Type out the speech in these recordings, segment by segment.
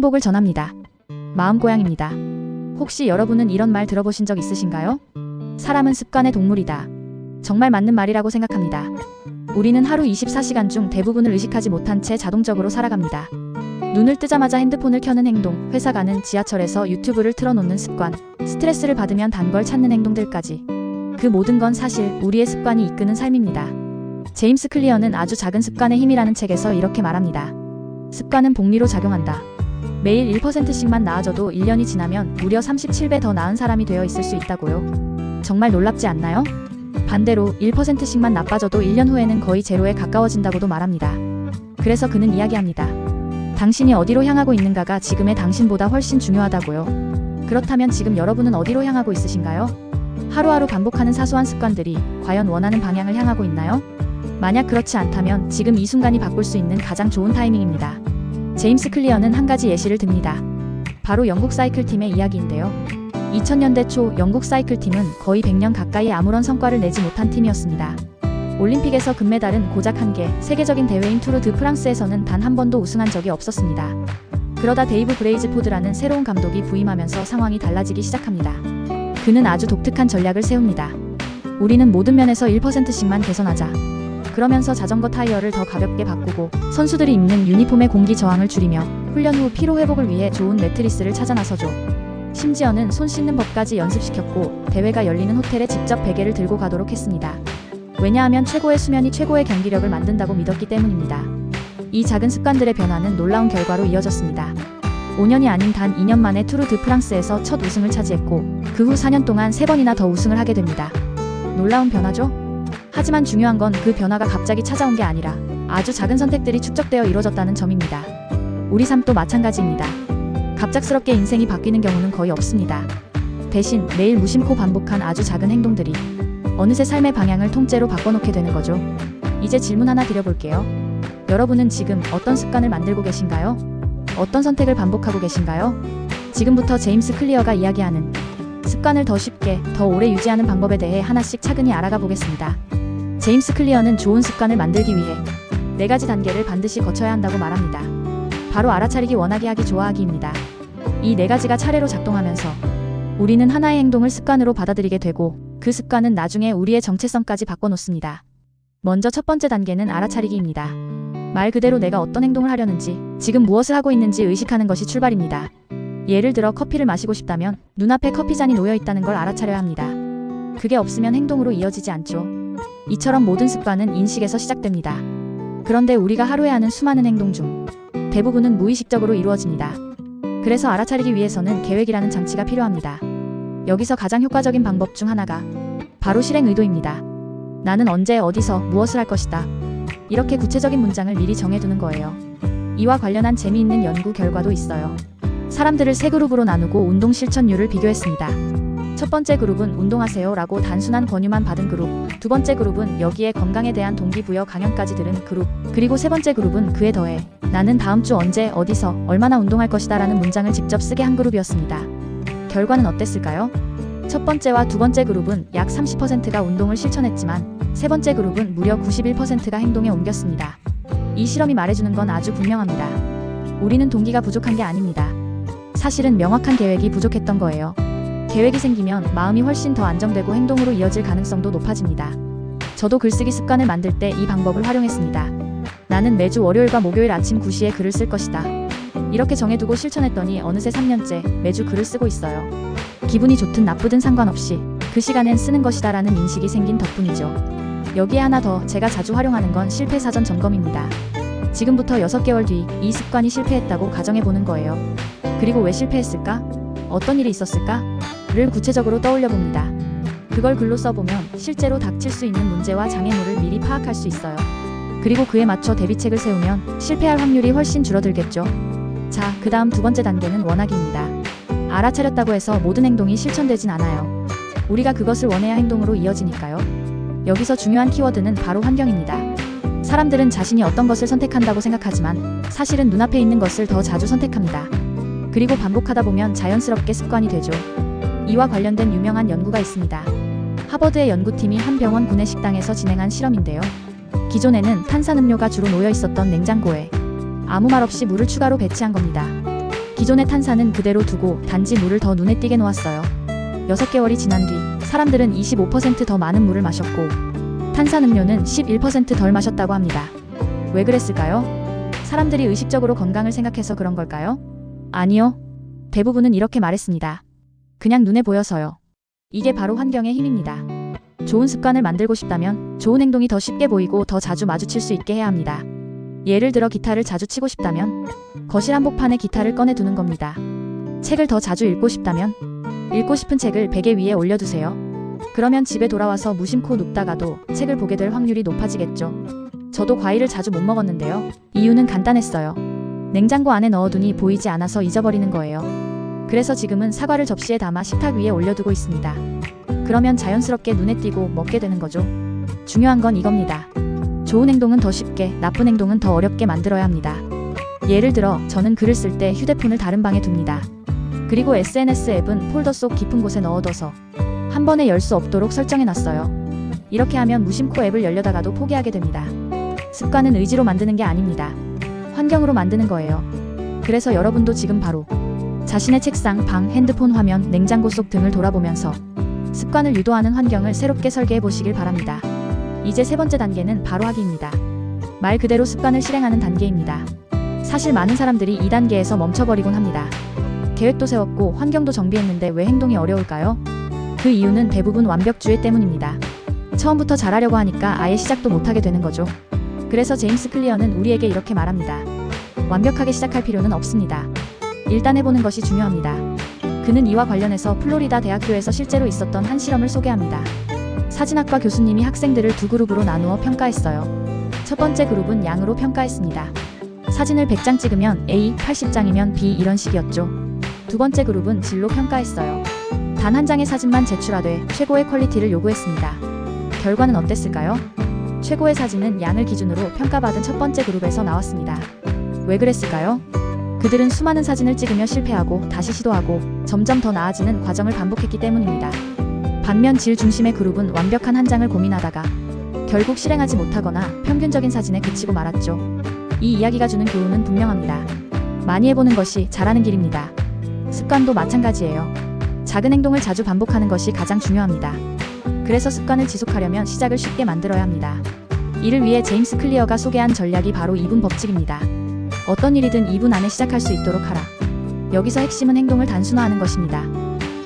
행복을 전합니다. 마음고양입니다. 혹시 여러분은 이런 말 들어보신 적 있으신가요? 사람은 습관의 동물이다. 정말 맞는 말이라고 생각합니다. 우리는 하루 24시간 중 대부분을 의식하지 못한 채 자동적으로 살아갑니다. 눈을 뜨자마자 핸드폰을 켜는 행동, 회사 가는 지하철에서 유튜브를 틀어놓는 습관, 스트레스를 받으면 단 걸 찾는 행동들까지. 그 모든 건 사실 우리의 습관이 이끄는 삶입니다. 제임스 클리어는 아주 작은 습관의 힘이라는 책에서 이렇게 말합니다. 습관은 복리로 작용한다. 매일 1%씩만 나아져도 1년이 지나면 무려 37배 더 나은 사람이 되어 있을 수 있다고요. 정말 놀랍지 않나요? 반대로 1%씩만 나빠져도 1년 후에는 거의 제로에 가까워진다고도 말합니다. 그래서 그는 이야기합니다. 당신이 어디로 향하고 있는가가 지금의 당신보다 훨씬 중요하다고요. 그렇다면 지금 여러분은 어디로 향하고 있으신가요? 하루하루 반복하는 사소한 습관들이 과연 원하는 방향을 향하고 있나요? 만약 그렇지 않다면 지금 이 순간이 바꿀 수 있는 가장 좋은 타이밍입니다. 제임스 클리어는 한 가지 예시를 듭니다. 바로 영국 사이클팀의 이야기인데요. 2000년대 초 영국 사이클팀은 거의 100년 가까이 아무런 성과를 내지 못한 팀이었습니다. 올림픽에서 금메달은 고작 1개, 세계적인 대회인 투르 드 프랑스에서는 단 한 번도 우승한 적이 없었습니다. 그러다 데이브 브레이즈포드라는 새로운 감독이 부임하면서 상황이 달라지기 시작합니다. 그는 아주 독특한 전략을 세웁니다. 우리는 모든 면에서 1%씩만 개선하자. 그러면서 자전거 타이어를 더 가볍게 바꾸고 선수들이 입는 유니폼의 공기 저항을 줄이며 훈련 후 피로 회복을 위해 좋은 매트리스를 찾아 나서죠. 심지어는 손 씻는 법까지 연습시켰고 대회가 열리는 호텔에 직접 베개를 들고 가도록 했습니다. 왜냐하면 최고의 수면이 최고의 경기력을 만든다고 믿었기 때문입니다. 이 작은 습관들의 변화는 놀라운 결과로 이어졌습니다. 5년이 아닌 단 2년 만에 투르 드 프랑스에서 첫 우승을 차지했고 그 후 4년 동안 3번이나 더 우승을 하게 됩니다. 놀라운 변화죠? 하지만 중요한 건 그 변화가 갑자기 찾아온 게 아니라 아주 작은 선택들이 축적되어 이루어졌다는 점입니다. 우리 삶도 마찬가지입니다. 갑작스럽게 인생이 바뀌는 경우는 거의 없습니다. 대신 매일 무심코 반복한 아주 작은 행동들이 어느새 삶의 방향을 통째로 바꿔놓게 되는 거죠. 이제 질문 하나 드려볼게요. 여러분은 지금 어떤 습관을 만들고 계신가요? 어떤 선택을 반복하고 계신가요? 지금부터 제임스 클리어가 이야기하는 습관을 더 쉽게, 더 오래 유지하는 방법에 대해 하나씩 차근히 알아가 보겠습니다. 제임스 클리어는 좋은 습관을 만들기 위해 4가지 단계를 반드시 거쳐야 한다고 말합니다. 바로 알아차리기, 원하기, 하기, 좋아하기입니다. 이 4가지가 차례로 작동하면서 우리는 하나의 행동을 습관으로 받아들이게 되고 그 습관은 나중에 우리의 정체성까지 바꿔놓습니다. 먼저 첫 번째 단계는 알아차리기입니다. 말 그대로 내가 어떤 행동을 하려는지, 지금 무엇을 하고 있는지 의식하는 것이 출발입니다. 예를 들어 커피를 마시고 싶다면 눈앞에 커피잔이 놓여 있다는 걸 알아차려야 합니다. 그게 없으면 행동으로 이어지지 않죠. 이처럼 모든 습관은 인식에서 시작됩니다. 그런데 우리가 하루에 하는 수많은 행동 중 대부분은 무의식적으로 이루어집니다. 그래서 알아차리기 위해서는 계획이라는 장치가 필요합니다. 여기서 가장 효과적인 방법 중 하나가 바로 실행 의도입니다. 나는 언제, 어디서, 무엇을 할 것이다. 이렇게 구체적인 문장을 미리 정해두는 거예요. 이와 관련한 재미있는 연구 결과도 있어요. 사람들을 3그룹으로 나누고 운동 실천율을 비교했습니다. 첫 번째 그룹은 운동하세요 라고 단순한 권유만 받은 그룹, 두 번째 그룹은 여기에 건강에 대한 동기부여 강연까지 들은 그룹, 그리고 세 번째 그룹은 그에 더해 나는 다음 주 언제, 어디서, 얼마나 운동할 것이다 라는 문장을 직접 쓰게 한 그룹이었습니다. 결과는 어땠을까요? 첫 번째와 두 번째 그룹은 약 30%가 운동을 실천했지만 세 번째 그룹은 무려 91%가 행동에 옮겼습니다. 이 실험이 말해주는 건 아주 분명합니다. 우리는 동기가 부족한 게 아닙니다. 사실은 명확한 계획이 부족했던 거예요. 계획이 생기면 마음이 훨씬 더 안정되고 행동으로 이어질 가능성도 높아집니다. 저도 글쓰기 습관을 만들 때 이 방법을 활용했습니다. 나는 매주 월요일과 목요일 아침 9시에 글을 쓸 것이다. 이렇게 정해두고 실천했더니 어느새 3년째 매주 글을 쓰고 있어요. 기분이 좋든 나쁘든 상관없이 그 시간엔 쓰는 것이다 라는 인식이 생긴 덕분이죠. 여기에 하나 더 제가 자주 활용하는 건 실패 사전 점검입니다. 지금부터 6개월 뒤 이 습관이 실패했다고 가정해보는 거예요. 그리고 왜 실패했을까? 어떤 일이 있었을까? 를 구체적으로 떠올려 봅니다. 그걸 글로 써보면 실제로 닥칠 수 있는 문제와 장애물을 미리 파악할 수 있어요. 그리고 그에 맞춰 대비책을 세우면 실패할 확률이 훨씬 줄어들겠죠. 자, 그 다음 두 번째 단계는 원하기입니다. 알아차렸다고 해서 모든 행동이 실천되진 않아요. 우리가 그것을 원해야 행동으로 이어지니까요. 여기서 중요한 키워드는 바로 환경입니다. 사람들은 자신이 어떤 것을 선택한다고 생각하지만 사실은 눈앞에 있는 것을 더 자주 선택합니다. 그리고 반복하다 보면 자연스럽게 습관이 되죠. 이와 관련된 유명한 연구가 있습니다. 하버드의 연구팀이 한 병원 구내 식당에서 진행한 실험인데요. 기존에는 탄산음료가 주로 놓여 있었던 냉장고에 아무 말 없이 물을 추가로 배치한 겁니다. 기존의 탄산은 그대로 두고 단지 물을 더 눈에 띄게 놓았어요. 6개월이 지난 뒤 사람들은 25% 더 많은 물을 마셨고 탄산음료는 11% 덜 마셨다고 합니다. 왜 그랬을까요? 사람들이 의식적으로 건강을 생각해서 그런 걸까요? 아니요. 대부분은 이렇게 말했습니다. 그냥 눈에 보여서요. 이게 바로 환경의 힘입니다. 좋은 습관을 만들고 싶다면 좋은 행동이 더 쉽게 보이고 더 자주 마주칠 수 있게 해야 합니다. 예를 들어 기타를 자주 치고 싶다면 거실 한복판에 기타를 꺼내 두는 겁니다. 책을 더 자주 읽고 싶다면 읽고 싶은 책을 베개 위에 올려두세요. 그러면 집에 돌아와서 무심코 눕다가도 책을 보게 될 확률이 높아지겠죠. 저도 과일을 자주 못 먹었는데요. 이유는 간단했어요. 냉장고 안에 넣어두니 보이지 않아서 잊어버리는 거예요. 그래서 지금은 사과를 접시에 담아 식탁 위에 올려두고 있습니다. 그러면 자연스럽게 눈에 띄고 먹게 되는 거죠. 중요한 건 이겁니다. 좋은 행동은 더 쉽게, 나쁜 행동은 더 어렵게 만들어야 합니다. 예를 들어 저는 글을 쓸 때 휴대폰을 다른 방에 둡니다. 그리고 SNS 앱은 폴더 속 깊은 곳에 넣어둬서 한 번에 열 수 없도록 설정해놨어요. 이렇게 하면 무심코 앱을 열려다가도 포기하게 됩니다. 습관은 의지로 만드는 게 아닙니다. 환경으로 만드는 거예요. 그래서 여러분도 지금 바로 자신의 책상, 방, 핸드폰 화면, 냉장고 속 등을 돌아보면서 습관을 유도하는 환경을 새롭게 설계해 보시길 바랍니다. 이제 세 번째 단계는 바로 하기입니다. 말 그대로 습관을 실행하는 단계입니다. 사실 많은 사람들이 이 단계에서 멈춰버리곤 합니다. 계획도 세웠고 환경도 정비했는데 왜 행동이 어려울까요? 그 이유는 대부분 완벽주의 때문입니다. 처음부터 잘하려고 하니까 아예 시작도 못하게 되는 거죠. 그래서 제임스 클리어는 우리에게 이렇게 말합니다. 완벽하게 시작할 필요는 없습니다. 일단 해보는 것이 중요합니다. 그는 이와 관련해서 플로리다 대학교에서 실제로 있었던 한 실험을 소개합니다. 사진학과 교수님이 학생들을 두 그룹으로 나누어 평가했어요. 첫 번째 그룹은 양으로 평가했습니다. 사진을 100장 찍으면 A, 80장이면 B 이런 식이었죠. 두 번째 그룹은 질로 평가했어요. 단 한 장의 사진만 제출하되 최고의 퀄리티를 요구했습니다. 결과는 어땠을까요? 최고의 사진은 양을 기준으로 평가받은 첫 번째 그룹에서 나왔습니다. 왜 그랬을까요? 그들은 수많은 사진을 찍으며 실패하고 다시 시도하고 점점 더 나아지는 과정을 반복했기 때문입니다. 반면 질 중심의 그룹은 완벽한 한 장을 고민하다가 결국 실행하지 못하거나 평균적인 사진에 그치고 말았죠. 이 이야기가 주는 교훈은 분명합니다. 많이 해보는 것이 잘하는 길입니다. 습관도 마찬가지예요. 작은 행동을 자주 반복하는 것이 가장 중요합니다. 그래서 습관을 지속하려면 시작을 쉽게 만들어야 합니다. 이를 위해 제임스 클리어가 소개한 전략이 바로 2분 법칙입니다. 어떤 일이든 2분 안에 시작할 수 있도록 하라. 여기서 핵심은 행동을 단순화하는 것입니다.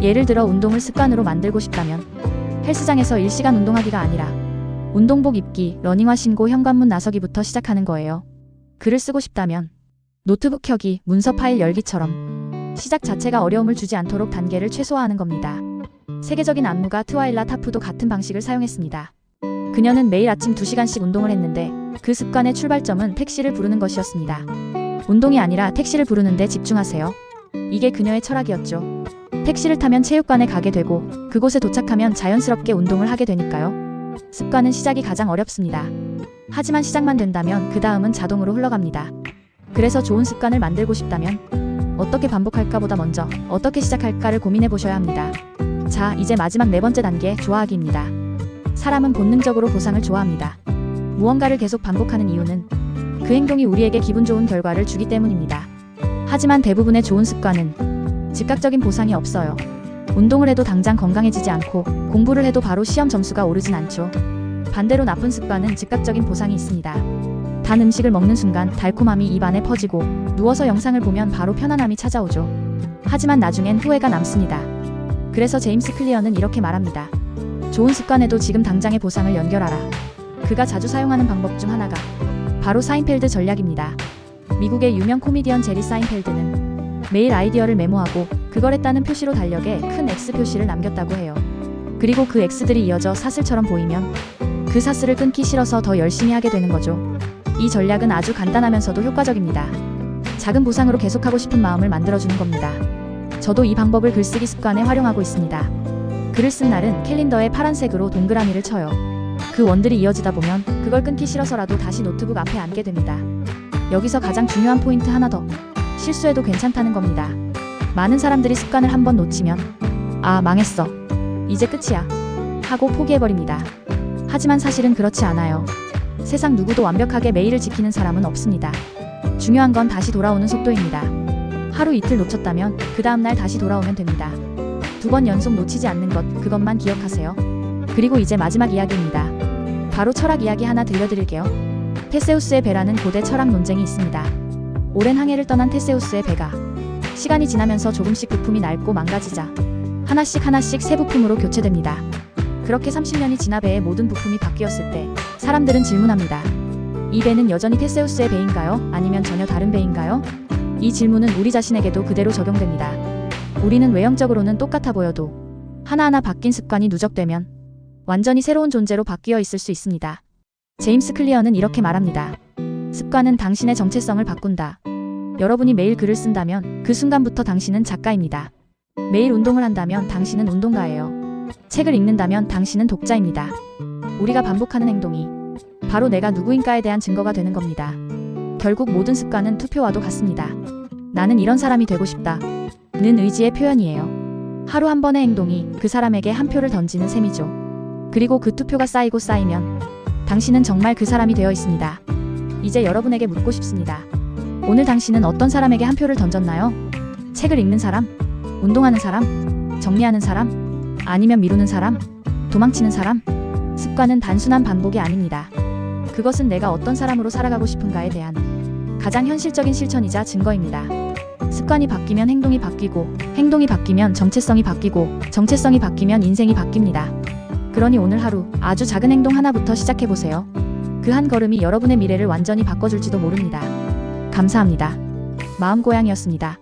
예를 들어 운동을 습관으로 만들고 싶다면 헬스장에서 1시간 운동하기가 아니라 운동복 입기, 러닝화 신고 현관문 나서기부터 시작하는 거예요. 글을 쓰고 싶다면 노트북 켜기, 문서 파일 열기처럼 시작 자체가 어려움을 주지 않도록 단계를 최소화하는 겁니다. 세계적인 안무가 트와일라 타프도 같은 방식을 사용했습니다. 그녀는 매일 아침 2시간씩 운동을 했는데 그 습관의 출발점은 택시를 부르는 것이었습니다. 운동이 아니라 택시를 부르는데 집중하세요. 이게 그녀의 철학이었죠. 택시를 타면 체육관에 가게 되고 그곳에 도착하면 자연스럽게 운동을 하게 되니까요. 습관은 시작이 가장 어렵습니다. 하지만 시작만 된다면 그 다음은 자동으로 흘러갑니다. 그래서 좋은 습관을 만들고 싶다면 어떻게 반복할까 보다 먼저 어떻게 시작할까를 고민해 보셔야 합니다. 자, 이제 마지막 네 번째 단계, 좋아하기입니다. 사람은 본능적으로 보상을 좋아합니다. 무언가를 계속 반복하는 이유는 그 행동이 우리에게 기분 좋은 결과를 주기 때문입니다. 하지만 대부분의 좋은 습관은 즉각적인 보상이 없어요. 운동을 해도 당장 건강해지지 않고 공부를 해도 바로 시험 점수가 오르진 않죠. 반대로 나쁜 습관은 즉각적인 보상이 있습니다. 단 음식을 먹는 순간 달콤함이 입안에 퍼지고 누워서 영상을 보면 바로 편안함이 찾아오죠. 하지만 나중엔 후회가 남습니다. 그래서 제임스 클리어는 이렇게 말합니다. 좋은 습관에도 지금 당장의 보상을 연결하라. 그가 자주 사용하는 방법 중 하나가 바로 사인펠드 전략입니다. 미국의 유명 코미디언 제리 사인펠드는 매일 아이디어를 메모하고 그걸 했다는 표시로 달력에 큰 X 표시를 남겼다고 해요. 그리고 그 X들이 이어져 사슬처럼 보이면 그 사슬을 끊기 싫어서 더 열심히 하게 되는 거죠. 이 전략은 아주 간단하면서도 효과적입니다. 작은 보상으로 계속하고 싶은 마음을 만들어주는 겁니다. 저도 이 방법을 글쓰기 습관에 활용하고 있습니다. 글을 쓴 날은 캘린더에 파란색으로 동그라미를 쳐요. 그 원들이 이어지다 보면 그걸 끊기 싫어서라도 다시 노트북 앞에 앉게 됩니다. 여기서 가장 중요한 포인트 하나 더. 실수해도 괜찮다는 겁니다. 많은 사람들이 습관을 한번 놓치면 아, 망했어. 이제 끝이야. 하고 포기해버립니다. 하지만 사실은 그렇지 않아요. 세상 누구도 완벽하게 매일을 지키는 사람은 없습니다. 중요한 건 다시 돌아오는 속도입니다. 하루 이틀 놓쳤다면 그 다음날 다시 돌아오면 됩니다. 2번 연속 놓치지 않는 것, 그것만 기억하세요. 그리고 이제 마지막 이야기입니다. 바로 철학 이야기 하나 들려드릴게요. 테세우스의 배라는 고대 철학 논쟁이 있습니다. 오랜 항해를 떠난 테세우스의 배가 시간이 지나면서 조금씩 부품이 낡고 망가지자 하나씩 새 부품으로 교체됩니다. 그렇게 30년이 지나 배의 모든 부품이 바뀌었을 때 사람들은 질문합니다. 이 배는 여전히 테세우스의 배인가요? 아니면 전혀 다른 배인가요? 이 질문은 우리 자신에게도 그대로 적용됩니다. 우리는 외형적으로는 똑같아 보여도 하나하나 바뀐 습관이 누적되면 완전히 새로운 존재로 바뀌어 있을 수 있습니다. 제임스 클리어는 이렇게 말합니다. 습관은 당신의 정체성을 바꾼다. 여러분이 매일 글을 쓴다면 그 순간부터 당신은 작가입니다. 매일 운동을 한다면 당신은 운동가예요. 책을 읽는다면 당신은 독자입니다. 우리가 반복하는 행동이 바로 내가 누구인가에 대한 증거가 되는 겁니다. 결국 모든 습관은 투표와도 같습니다. 나는 이런 사람이 되고 싶다. 는 의지의 표현이에요. 하루 한 번의 행동이 그 사람에게 한 표를 던지는 셈이죠. 그리고 그 투표가 쌓이고 쌓이면 당신은 정말 그 사람이 되어 있습니다. 이제 여러분에게 묻고 싶습니다. 오늘 당신은 어떤 사람에게 한 표를 던졌나요? 책을 읽는 사람? 운동하는 사람? 정리하는 사람? 아니면 미루는 사람? 도망치는 사람? 습관은 단순한 반복이 아닙니다. 그것은 내가 어떤 사람으로 살아가고 싶은가에 대한 가장 현실적인 실천이자 증거입니다. 습관이 바뀌면 행동이 바뀌고, 행동이 바뀌면 정체성이 바뀌고, 정체성이 바뀌면 인생이 바뀝니다. 그러니 오늘 하루 아주 작은 행동 하나부터 시작해보세요. 그 한 걸음이 여러분의 미래를 완전히 바꿔줄지도 모릅니다. 감사합니다. 마음고양이였습니다.